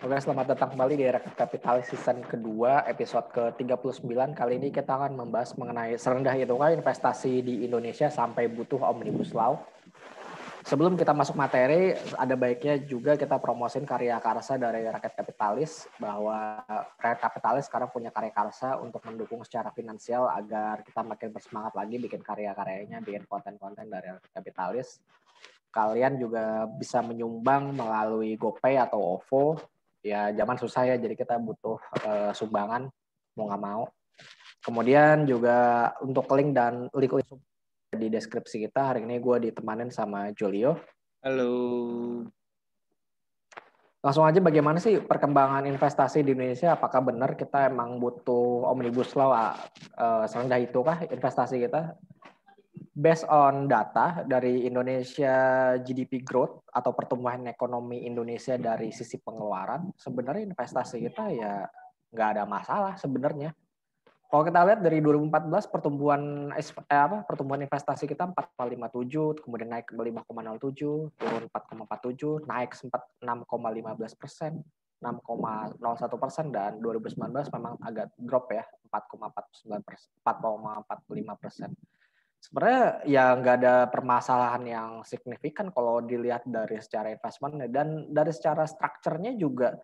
Oke, selamat datang kembali di Rakyat Kapitalis season kedua, episode ke-39. Kali ini kita akan membahas mengenai serendah itukah investasi di Indonesia sampai butuh Omnibus Law. Sebelum kita masuk materi, ada baiknya juga kita promosin karya karsa dari Rakyat Kapitalis, bahwa Rakyat Kapitalis sekarang punya karya karsa untuk mendukung secara finansial agar kita makin bersemangat lagi bikin karya-karyanya, bikin konten-konten dari Rakyat Kapitalis. Kalian juga bisa menyumbang melalui GoPay atau OVO. Ya zaman susah ya, jadi kita butuh sumbangan mau nggak mau. Kemudian juga untuk link di deskripsi kita. Hari ini gue ditemanin sama Julio. Halo. Langsung aja, bagaimana sih perkembangan investasi di Indonesia? Apakah benar kita emang butuh Omnibus Law serendah itu kah investasi kita? Based on data dari Indonesia GDP growth atau pertumbuhan ekonomi Indonesia dari sisi pengeluaran, sebenarnya investasi kita ya nggak ada masalah sebenarnya. Kalau kita lihat dari 2014 pertumbuhan investasi kita 4,57, kemudian naik ke 5,07, turun 4,47, naik sempat 6,15%, 6,01%, dan 2019 memang agak drop ya 4,45%. Sebenarnya ya nggak ada permasalahan yang signifikan kalau dilihat dari secara investment, dan dari secara strukturnya juga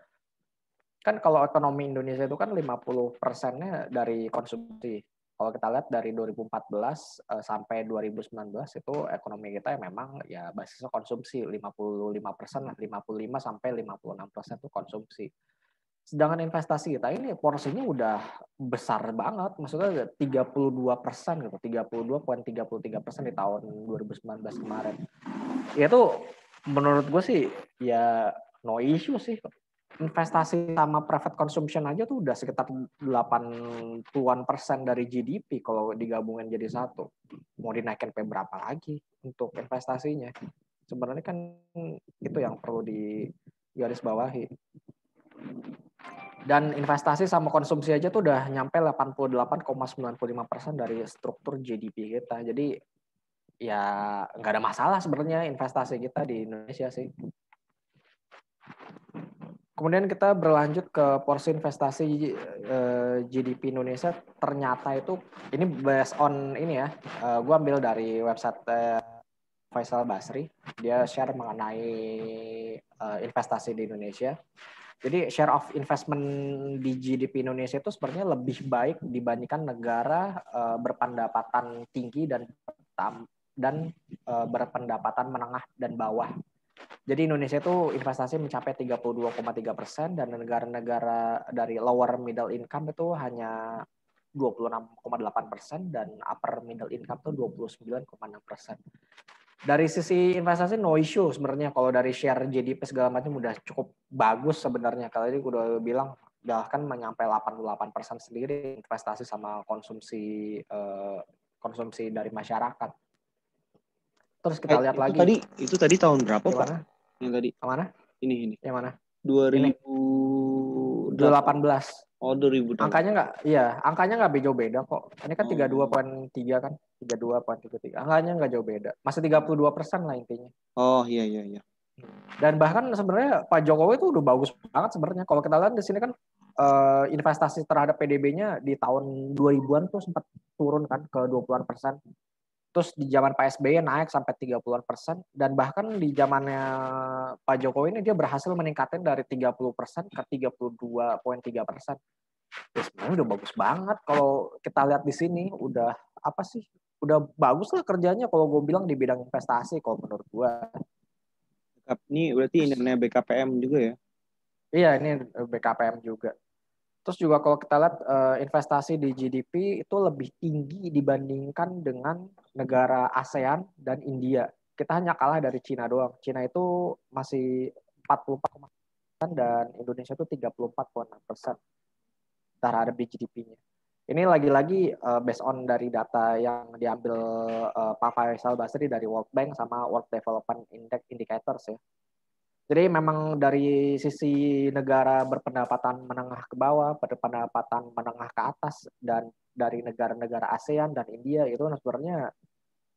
kan kalau ekonomi Indonesia itu kan 50%-nya dari konsumsi. Kalau kita lihat dari 2014 sampai 2019 itu ekonomi kita ya memang ya basisnya konsumsi 55% lah, 55 sampai 56% itu konsumsi. Sedangkan investasi kita ini porsinya udah besar banget, maksudnya 32% gitu, 32,33% di tahun 2019 kemarin. Ya itu menurut gue sih ya no issue sih. Investasi sama private consumption aja tuh udah sekitar 80-an% dari GDP kalau digabungin jadi satu. Mau dinaikin sampai berapa lagi untuk investasinya? Sebenarnya kan itu yang perlu digarisbawahi. Dan investasi sama konsumsi aja tuh udah nyampe 88,95% dari struktur GDP kita. Jadi ya nggak ada masalah sebenarnya investasi kita di Indonesia sih. Kemudian kita berlanjut ke porsi investasi GDP Indonesia. Ternyata itu ini based on ini ya, gue ambil dari website Faisal Basri. Dia share mengenai investasi di Indonesia. Jadi share of investment di GDP Indonesia itu sebenarnya lebih baik dibandingkan negara berpendapatan tinggi dan berpendapatan menengah dan bawah. Jadi Indonesia itu investasi mencapai 32,3%, dan negara-negara dari lower middle income itu hanya 26,8%, dan upper middle income itu 29,6%. Dari sisi investasi no issue sebenarnya. Kalau dari share GDP segala macam udah cukup bagus sebenarnya. Kalau ini udah bilang bahkan menyampai 88% sendiri investasi sama konsumsi dari masyarakat. Terus kita lihat lagi. Itu tadi tahun berapa, gimana? Pak? Yang tadi. Yang mana? Ini. Yang mana? 2018. Oh, 2018. Angkanya nggak beda kok. Ini kan 32,3 kan, 32,33. Angkanya nggak jauh beda. Masih 32% lah intinya. Oh iya. Dan bahkan sebenarnya Pak Jokowi itu udah bagus banget sebenarnya. Kalau kita lihat di sini kan investasi terhadap PDB-nya di tahun 2000-an tuh sempat turun kan ke 20-an%. Terus di zaman Pak SBY naik sampai 30-an%, dan bahkan di zamannya Pak Jokowi ini dia berhasil meningkatin dari 30% ke 32,3%. Ya sebenarnya udah bagus banget kalau kita lihat di sini. Udah apa sih? Udah bagus lah kerjanya kalau gue bilang di bidang investasi kalau menurut gue. Ini berarti ini namanya BKPM juga ya? Iya, ini BKPM juga. Terus juga kalau kita lihat investasi di GDP itu lebih tinggi dibandingkan dengan negara ASEAN dan India. Kita hanya kalah dari Cina doang. Cina itu masih 44,9%, dan Indonesia itu 34,6% terhadap GDP-nya. Ini lagi-lagi based on dari data yang diambil Pak Faisal Basri dari World Bank sama World Development Indicators ya. Jadi memang dari sisi negara berpendapatan menengah ke bawah, berpendapatan menengah ke atas, dan dari negara-negara ASEAN dan India itu sebenarnya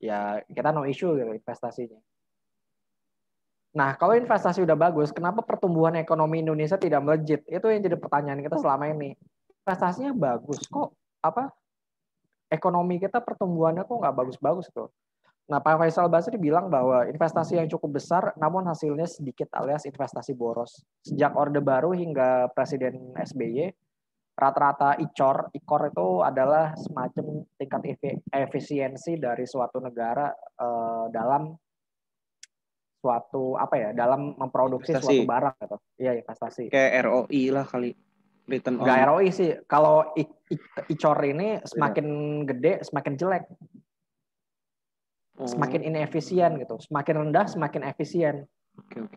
ya kita no issue gitu investasinya. Nah, kalau investasi udah bagus, kenapa pertumbuhan ekonomi Indonesia tidak melejit? Itu yang jadi pertanyaan kita selama ini. Investasinya bagus kok, apa ekonomi kita pertumbuhannya kok nggak bagus-bagus tuh. Nah, Pak Faisal Basri bilang bahwa investasi yang cukup besar, namun hasilnya sedikit alias investasi boros. Sejak Orde Baru hingga Presiden SBY, rata-rata ICOR itu adalah semacam tingkat efisiensi dari suatu negara dalam suatu apa ya, dalam memproduksi suatu Investasi barang gitu. Iya, investasi. kayak ROI lah kali, return Nggak on. ROI sih. Kalau ICOR ini Beda. semakin gede, semakin jelek. Semakin inefisien gitu. Semakin rendah, semakin efisien. Oke.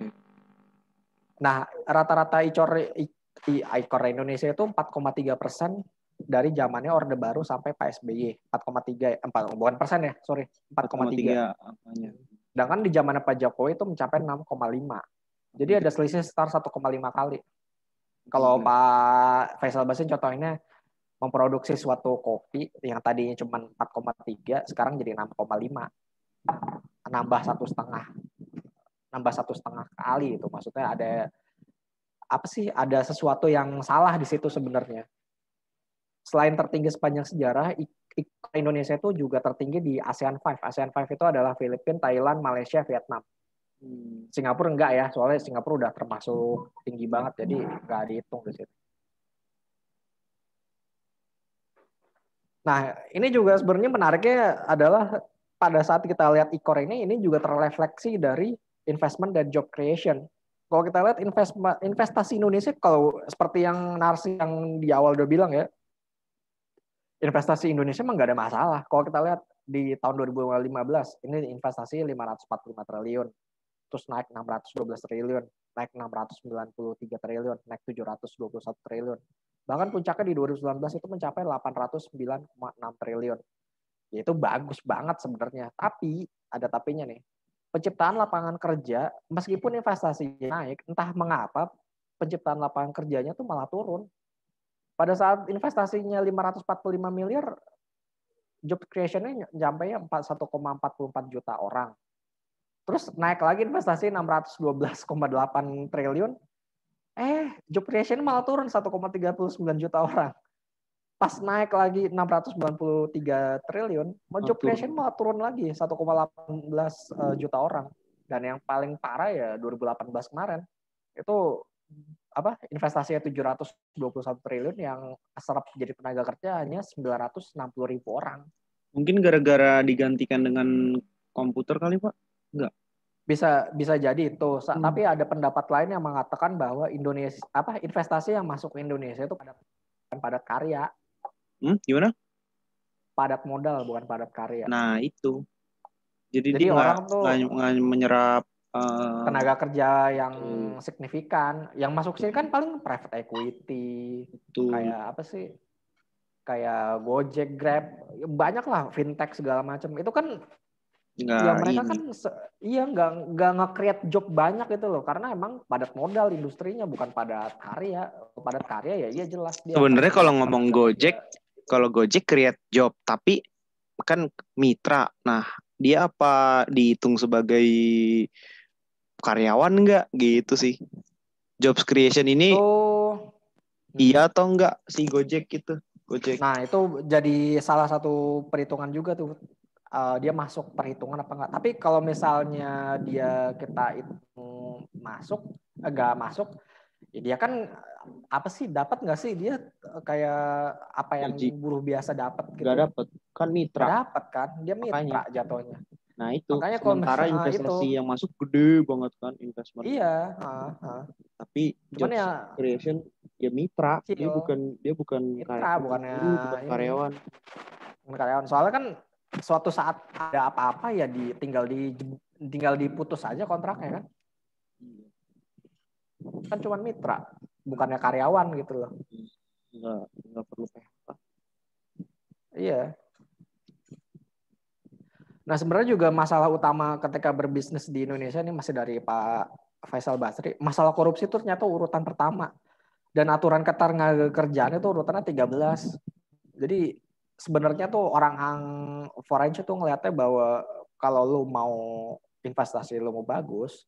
Nah, rata-rata ICOR Indonesia itu 4,3% dari zamannya Orde Baru sampai Pak SBY. 4,3, bukan persen ya, sorry. 4,3. Apanya? Sedangkan di zamannya Pak Jokowi itu mencapai 6,5. Jadi ada selisih sekitar 1,5 kali. Kalau Pak Faisal Basri contohnya memproduksi suatu kopi yang tadinya cuma 4,3, sekarang jadi 6,5. nambah satu setengah kali itu. Maksudnya ada sesuatu yang salah di situ sebenarnya. Selain tertinggi sepanjang sejarah, Indonesia itu juga tertinggi di ASEAN 5. ASEAN 5 itu adalah Filipina, Thailand, Malaysia, Vietnam. Singapura enggak ya, soalnya Singapura udah termasuk tinggi banget, jadi enggak dihitung di situ. Nah, ini juga sebenarnya menariknya adalah pada saat kita lihat ICOR ini juga terrefleksi dari investment dan job creation. Kalau kita lihat investasi Indonesia, kalau seperti yang narasi yang di awal udah bilang ya, investasi Indonesia memang nggak ada masalah. Kalau kita lihat di tahun 2015, ini investasi 545 triliun, terus naik 612 triliun, naik 693 triliun, naik 721 triliun. Bahkan puncaknya di 2019 itu mencapai 809,6 triliun. Ya, itu bagus banget sebenarnya. Tapi, ada tapinya nih. Penciptaan lapangan kerja, meskipun investasinya naik, entah mengapa penciptaan lapangan kerjanya tuh malah turun. Pada saat investasinya 545 miliar, job creation-nya sampai 1,44 juta orang. Terus naik lagi investasi 612,8 triliun, job creation malah turun 1,39 juta orang. Pas naik lagi 693 triliun, job creation malah turun lagi 1,18 juta orang. Dan yang paling parah ya 2018 kemarin. Itu investasinya 721 triliun yang serap jadi tenaga kerja hanya 960.000 orang. Mungkin gara-gara digantikan dengan komputer kali, Pak? Enggak. Bisa jadi itu. Tapi ada pendapat lain yang mengatakan bahwa investasi yang masuk ke Indonesia itu padat karya. Gimana? Padat modal, bukan padat karya. Nah, itu. Jadi dia orang tuh nggak menyerap tenaga kerja yang signifikan. Yang masuk sini kan paling private equity, kayak apa sih? Kayak Gojek, Grab, banyak lah fintech segala macam. Itu kan ya mereka kan nggak nge-create job banyak gitu loh, karena emang padat modal industrinya, bukan padat karya. Padat karya ya iya jelas dia. Sebenarnya kalau ngomong Gojek, kalau Gojek create job, tapi kan mitra. Nah, dia apa dihitung sebagai karyawan nggak gitu sih? Jobs creation ini iya atau enggak si Gojek gitu? Gojek. Nah, itu jadi salah satu perhitungan juga tuh. Dia masuk perhitungan apa enggak. Tapi kalau misalnya kita hitung enggak masuk, ya dia kan apa sih, dapat nggak sih dia kayak apa yang buruh biasa dapat gitu? Nggak dapat, kan mitra. Nggak dapat kan, dia mitra jatuhnya. Nah itu, makanya sementara investasi yang masuk gede banget kan investment. Iya. Tapi job creation ya mitra, dia bukan mitra, bukan karyawan. Bukan karyawan. Soalnya kan suatu saat ada apa-apa ya tinggal diputus aja kontraknya kan. Kan cuma mitra, bukannya karyawan gitu loh. Nggak perlu PHK. Iya. Nah, sebenarnya juga masalah utama ketika berbisnis di Indonesia ini masih dari Pak Faisal Basri. Masalah korupsi itu ternyata urutan pertama. Dan aturan ketenaga kerjaan itu urutannya 13. Jadi sebenarnya tuh orang foreign tuh ngeliatnya bahwa kalau lu mau investasi lu mau bagus,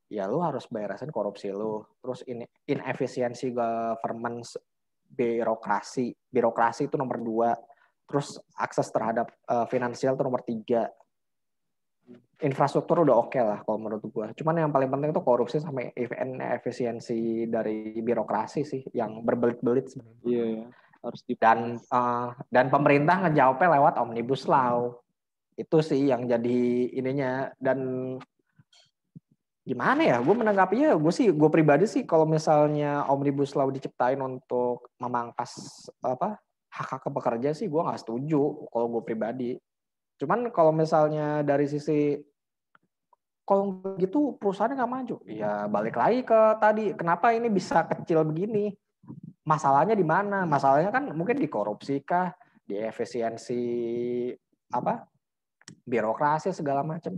ya lu harus beresin korupsi lu. Terus inefisiensi government, birokrasi itu nomor 2. Terus akses terhadap finansial itu nomor 3. Infrastruktur udah oke lah kalau menurut gue. Cuman yang paling penting itu korupsi sama efisiensi dari birokrasi sih yang berbelit-belit sebenarnya. Iya, harus dan pemerintah ngejawabnya lewat Omnibus Law. Itu sih yang jadi ininya. Dan gimana ya, gue menanggapinya, gue pribadi sih kalau misalnya Omnibus Law diciptain untuk memangkas hak-hak pekerja sih gue nggak setuju kalau gue pribadi. Cuman kalau misalnya dari sisi kalau begitu perusahaannya nggak maju, ya balik lagi ke tadi, kenapa ini bisa kecil begini? Masalahnya di mana? Masalahnya kan mungkin di korupsi kah, di efisiensi birokrasi segala macam.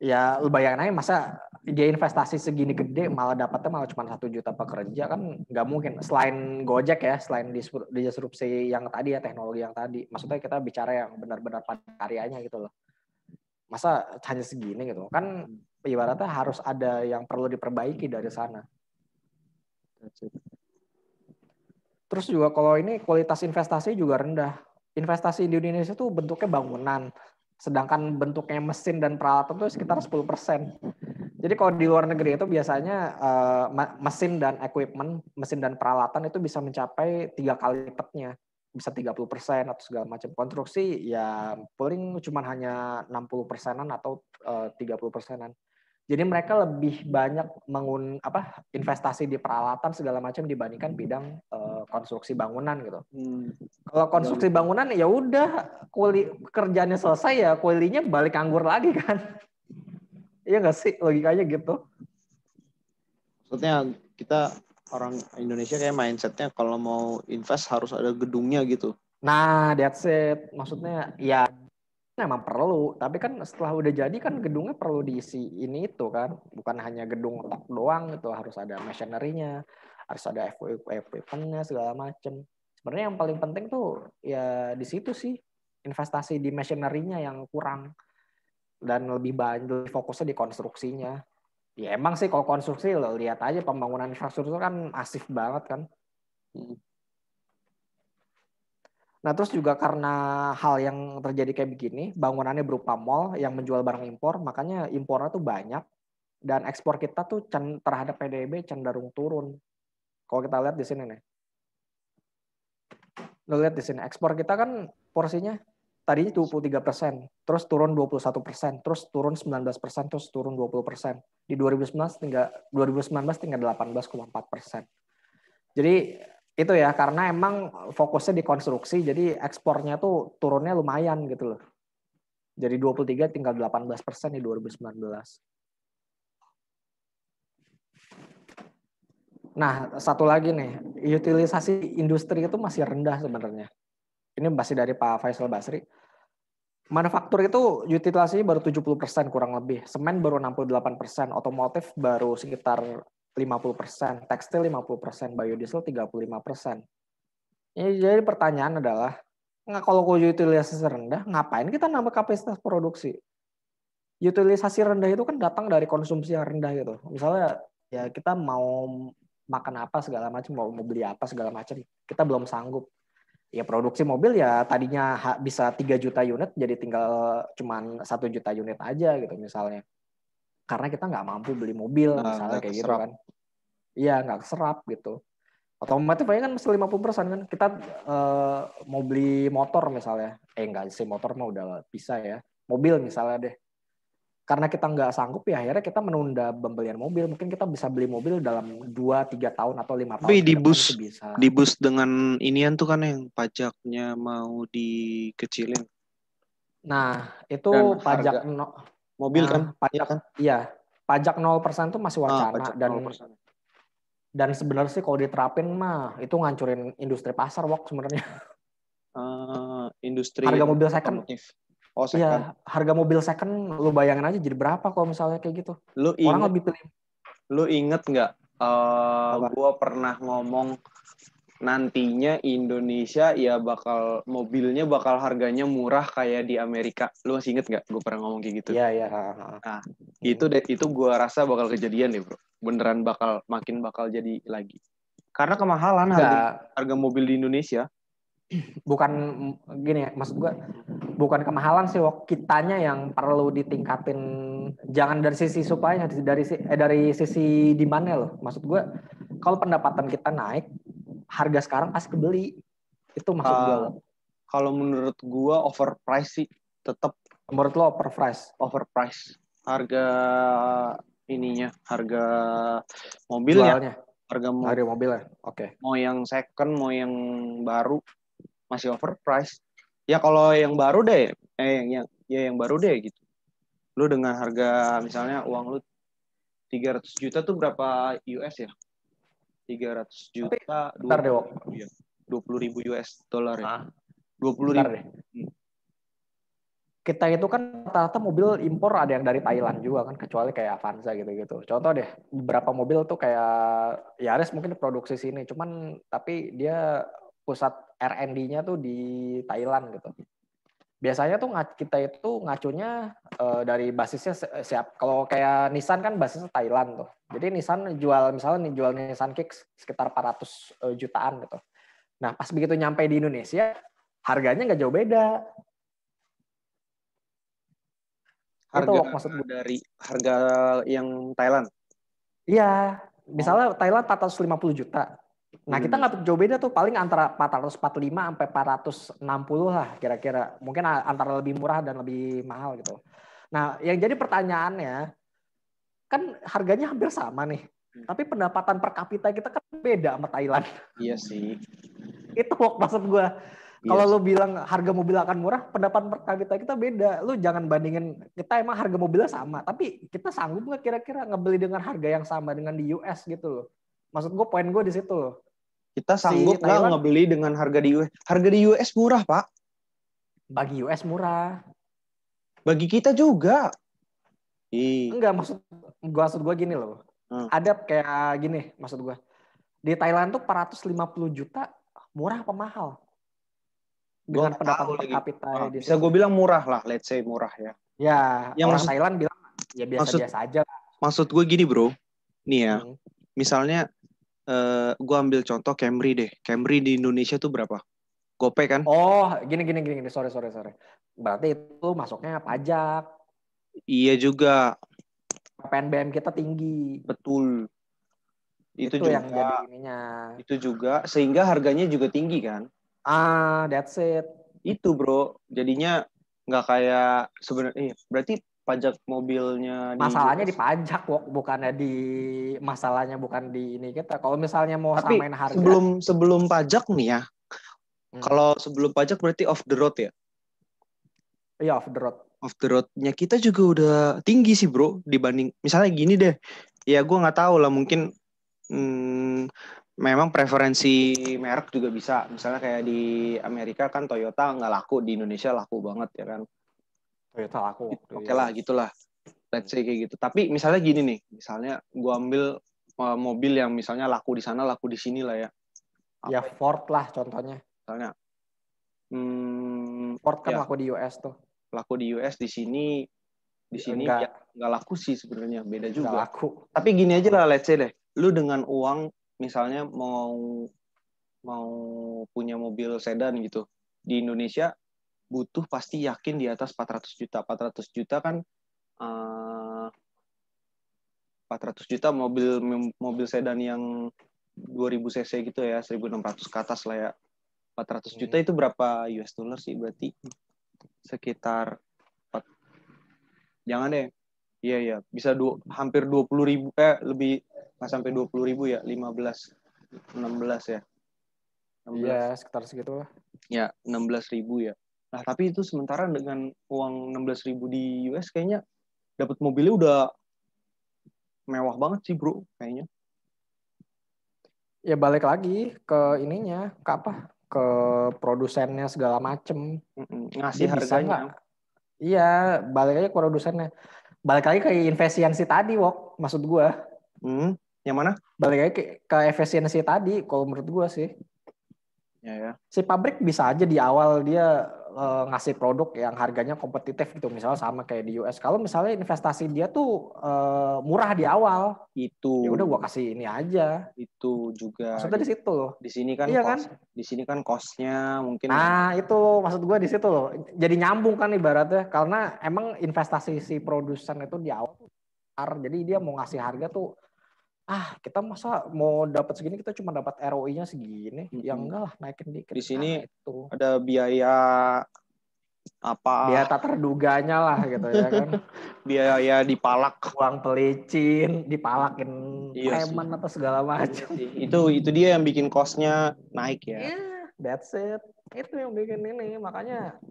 Ya lu bayangin aja, masa dia investasi segini gede malah dapatnya malah cuma 1 juta pekerja, kan nggak mungkin. Selain Gojek ya, selain disrupsi yang tadi ya, teknologi yang tadi, maksudnya kita bicara yang benar-benar pada karyanya gitu loh. Masa hanya segini gitu kan, ibaratnya harus ada yang perlu diperbaiki dari sana. Terus juga kalau ini kualitas investasi juga rendah. Investasi di Indonesia tuh bentuknya bangunan, sedangkan bentuknya mesin dan peralatan tuh sekitar 10%. Jadi kalau di luar negeri itu biasanya mesin dan equipment, mesin dan peralatan itu bisa mencapai 3 kali lipatnya, bisa 30% atau segala macam. Konstruksi ya paling cuma hanya 60%-an atau 30%-an. Jadi mereka lebih banyak investasi di peralatan segala macam dibandingkan bidang konstruksi bangunan gitu. Kalau konstruksi bangunan ya udah kerjanya selesai ya kulinya balik nganggur lagi kan. Iya nggak sih, logikanya gitu. Maksudnya kita orang Indonesia kayak mindsetnya kalau mau invest harus ada gedungnya gitu. Nah, that's it. Maksudnya ya memang perlu, tapi kan setelah udah jadi kan gedungnya perlu diisi ini itu kan, bukan hanya gedung tok doang gitu, harus ada machinery-nya, harus ada equipment-nya segala macem. Sebenarnya yang paling penting tuh ya di situ sih, investasi di machinery-nya yang kurang dan lebih banyak fokusnya di konstruksinya. Ya emang sih kalau konstruksi lo lihat aja pembangunan infrastruktur kan masif banget kan. Nah, terus juga karena hal yang terjadi kayak begini, bangunannya berupa mall yang menjual barang impor, makanya impornya tuh banyak, dan ekspor kita tuh terhadap PDB cenderung turun. Kalau kita lihat di sini nih. Lo lihat di sini, ekspor kita kan porsinya tadinya 23%, terus turun 21%, terus turun 19%, terus turun 20%. Di 2019 tinggal 18,4%. Jadi itu ya, karena emang fokusnya di konstruksi, jadi ekspornya tuh turunnya lumayan gitu loh. Jadi 23 tinggal 18% di 2019. Nah, satu lagi nih, utilisasi industri itu masih rendah sebenarnya. Ini masih dari Pak Faisal Basri. Manufaktur itu utilisasinya baru 70% kurang lebih. Semen baru 68%, otomotif baru sekitar 50%, tekstil 50%, biodiesel 35%. Jadi pertanyaan adalah, kalau utilisasi rendah, ngapain kita nambah kapasitas produksi? Utilisasi rendah itu kan datang dari konsumsi yang rendah gitu. Misalnya ya kita mau makan apa segala macam, mau beli apa segala macam, kita belum sanggup. Ya produksi mobil ya tadinya bisa 3 juta unit jadi tinggal cuman 1 juta unit aja gitu misalnya. Karena kita nggak mampu beli mobil misalnya kayak gitu kan. Iya nggak keserap gitu. Otomotif aja kan mesti 50% kan. Kita mau beli motor misalnya. Enggak sih, motor mah udah bisa ya. Mobil misalnya deh. Karena kita nggak sanggup ya akhirnya kita menunda pembelian mobil. Mungkin kita bisa beli mobil dalam 2-3 tahun atau 5 tahun ke depan itu bisa. Dibus dengan inian tuh kan yang pajaknya mau dikecilin. Nah, itu dan pajak mobil kan? Pajak kan? Iya. Pajak 0% tuh masih wacana dan sebenarnya sih kalau diterapin mah itu ngancurin industri pasar sebenarnya. Industri harga mobil second. Oh, second. Iya, harga mobil second lu bayangin aja jadi berapa kalau misalnya kayak gitu. Orang lebih pilih. Lu inget nggak? Gue pernah ngomong nantinya Indonesia ya mobilnya bakal harganya murah kayak di Amerika. Lu masih inget nggak? Gue pernah ngomong kayak gitu. Iya, iya. Nah, itu gue rasa bakal kejadian deh, bro. Beneran makin bakal jadi lagi. Karena kemahalan Enggak, harga mobil di Indonesia. bukan gini ya, maksud gue bukan kemahalan sih, Wok. Kitanya yang perlu ditingkatin, jangan dari sisi supply-nya, dari sisi demand-nya loh. Maksud gue, kalau pendapatan kita naik, harga sekarang pasti kebeli. Itu maksud gue loh. Kalau menurut gue overprice sih, tetap Menurut lo overprice? Harga harga mobilnya, Jualnya, harga mobilnya. Oke. mau yang second, mau yang baru masih overprice. Ya kalau yang baru deh, yang baru deh gitu. Lu dengan harga misalnya uang lu 300 juta tuh berapa US ya? 300 juta, Bentar deh, Wok. 20.000 US dollar ya. 20.000. Bentar deh. Kita itu kan rata-rata mobil impor ada yang dari Thailand juga kan, kecuali kayak Avanza gitu-gitu. Contoh deh, beberapa mobil tuh kayak Yaris mungkin diproduksi sini, cuman tapi dia pusat R&D-nya tuh di Thailand gitu. Biasanya tuh kita itu ngacunya dari basisnya siap. Kalau kayak Nissan kan basisnya Thailand tuh. Jadi Nissan misalnya jual Nissan Kicks sekitar 400 jutaan gitu. Nah pas begitu nyampe di Indonesia, harganya nggak jauh beda. Harga Itu maksud gue. dari harga yang Thailand. Iya, misalnya Thailand 450 juta. Nah, kita nggak jauh beda tuh, paling antara 445 sampai 460 lah kira-kira. Mungkin antara lebih murah dan lebih mahal gitu. Nah, yang jadi pertanyaannya, kan harganya hampir sama nih. Tapi pendapatan per kapita kita kan beda sama Thailand. Iya sih. Itu maksud gue. Kalau lo bilang harga mobil akan murah, pendapatan per kapita kita beda. Lo jangan bandingin, kita emang harga mobilnya sama, tapi kita sanggup nggak kira-kira ngebeli dengan harga yang sama dengan di US gitu loh. Maksud gue, poin gue di situ loh. Kita sanggup nggak ngebeli dengan harga di US? Harga di US murah, Pak. Bagi US murah. Bagi kita juga. Enggak, maksud gue gini loh. Ada kayak gini, maksud gue. Di Thailand tuh 450 juta, murah apa mahal? Dengan pendapatan per kapita di bisa gue bilang murah lah, let's say murah ya. Ya, orang Thailand bilang ya biasa-biasa aja. Maksud gue gini bro, nih ya, misalnya gue ambil contoh Camry deh. Camry di Indonesia tuh berapa? Gope kan? Oh, gini. Sorry. Berarti itu masuknya pajak. Iya juga. PNBM kita tinggi. Betul. Itu juga, yang jadi ininya. Itu juga, sehingga harganya juga tinggi kan? That's it. Itu bro, jadinya nggak kayak sebenarnya. Berarti pajak mobilnya masalahnya di pajak, bukannya masalahnya bukan di ini kita. Kalau misalnya mau samain harga. Sebelum pajak nih ya. Kalau sebelum pajak berarti off the road ya? Iya, off the road. Off the road-nya kita juga udah tinggi sih bro, dibanding misalnya gini deh. Ya gue nggak tahu lah, mungkin memang preferensi merek juga bisa. Misalnya kayak di Amerika kan Toyota nggak laku, di Indonesia laku banget ya kan. Toyota laku. Oke lah, gitulah. Let's say kayak gitu. Tapi misalnya gini nih, misalnya gue ambil mobil yang misalnya laku di sana, laku di sini lah ya. Ya Ford lah contohnya. Misalnya. Ford kan laku di US tuh. Laku di US, di sini nggak laku sih sebenarnya, beda juga. Nggak laku. Tapi gini aja lah, let's say deh, lu dengan uang misalnya mau punya mobil sedan gitu di Indonesia, butuh pasti yakin di atas 400 juta. 400 juta kan 400 juta mobil sedan yang 2000 cc gitu ya, 1600 ke atas lah ya. 400 juta itu berapa US dollar sih berarti? Sekitar jangan deh. Iya, bisa hampir 20.000, lebih nggak sampai 20.000 ya, 15, 16 ya. 16. Iya, sekitar segitu lah. Ya, 16.000 ya. Nah, tapi itu sementara dengan uang 16.000 di US kayaknya dapat mobilnya udah mewah banget sih, bro, kayaknya. Ya balik lagi ke ininya, ke apa? Ke produsennya segala macem. Ngasih harganya. Iya, balik aja ke produsennya. Balik lagi ke efisiensi tadi, Wok. Maksud gue. Yang mana? Balik lagi ke efisiensi tadi, kalau menurut gue sih. Ya. Si pabrik bisa aja di awal dia ngasih produk yang harganya kompetitif gitu, misalnya sama kayak di US. Kalau misalnya investasi dia tuh murah di awal, Itu. ya udah gua kasih ini aja. Itu juga. Maksudnya di situ loh. Di sini kan Iya cost, kan? di sini kan cost-nya mungkin. Nah itu maksud gue di situ loh. Jadi nyambung kan ibaratnya, karena emang investasi si produsen itu di awal tuh besar. Jadi dia mau ngasih harga tuh, kita masa mau dapat segini kita cuma dapat ROI-nya segini, ya enggak lah naikin dikit. Di sini itu ada biaya apa? Biaya tak terduganya lah gitu ya kan. Biaya dipalak, Uang pelicin, dipalakin iya sih. preman atau segala macam. Itu dia yang bikin cost-nya naik ya. Iya, that's it. Itu yang bikin ini, makanya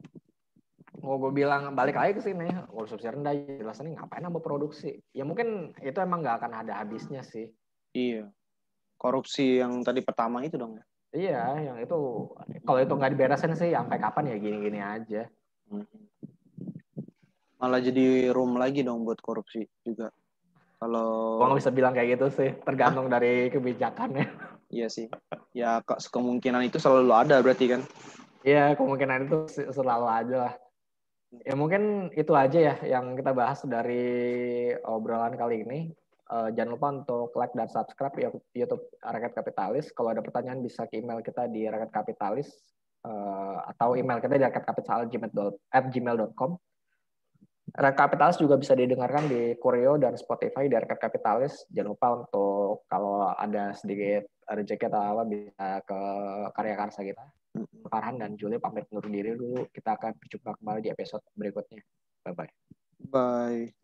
mau gue bilang balik lagi ke sini, konsumsi rendah jelas nih ngapain nambah produksi. Ya mungkin itu emang nggak akan ada habisnya sih. Iya. Korupsi yang tadi pertama itu dong ya. Iya, yang itu kalau itu nggak diberesin sih sampai kapan ya gini-gini aja. Malah jadi room lagi dong buat korupsi juga. Kalau Gue nggak bisa bilang kayak gitu sih, tergantung dari kebijakannya. Iya sih. Ya kemungkinan itu selalu ada berarti kan. Iya, kemungkinan itu selalu ada lah. Ya mungkin itu aja ya yang kita bahas dari obrolan kali ini. Jangan lupa untuk like dan subscribe ya YouTube Rakyat Kapitalis. Kalau ada pertanyaan bisa ke email kita di Rakyat Kapitalis atau email kita di rakyatkapital@gmail.com. Rakyat Kapitalis juga bisa didengarkan di Kurio dan Spotify di Rakyat Kapitalis. Jangan lupa untuk kalau ada sedikit rezeki atau apa bisa ke karya karsa kita. Farhan dan Julia pamit undur diri dulu. Kita akan berjumpa kembali di episode berikutnya. Bye-bye. Bye.